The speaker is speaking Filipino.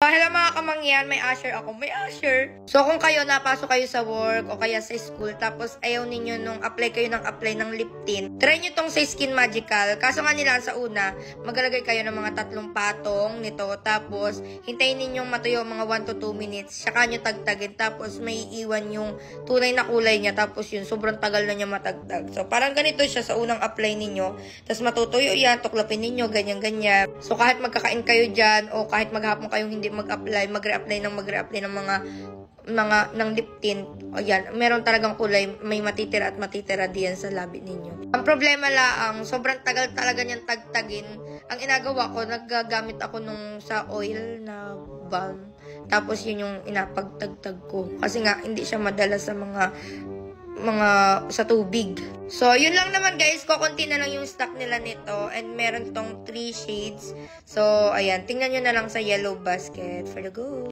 Hello mga kamangyan, may Asher ako. May Asher. So kung kayo napasok kayo sa work o kaya sa school, tapos ayaw ninyo nung apply kayo ng apply ng lip tint, try nyo tong sa Skin Magical. Kaso nga nila sa una, maglalagay kayo ng mga 3 patong nito. Tapos hintayin ninyong matuyo mga 1 to 2 minutes. Saka nyo tagtagin. Tapos may iwan yung tunay na kulay niya. Tapos yun, sobrang tagal na niya matagtag. So parang ganito siya sa unang apply ninyo. Tapos matutuyo yan, tuklapin ninyo, ganyan-ganyan. So kahit magkakain kayo dyan o kahit maghapon kayong hindi mag-apply, mag-reapply ng mga ng lip tint. O yan, meron talagang kulay, may matitira at matitira diyan sa labi ninyo. Ang problema lang, sobrang tagal talaga niyang tagtagin. Ang inagawa ko, naggagamit ako nung sa oil na balm. Tapos yun yung inapagtagtag ko. Kasi nga, hindi siya madala sa sa tubig. So, yun lang naman guys. Kukunti na lang yung stock nila nito. And meron tong 3 shades. So, ayan. Tingnan nyo na lang sa yellow basket for the go.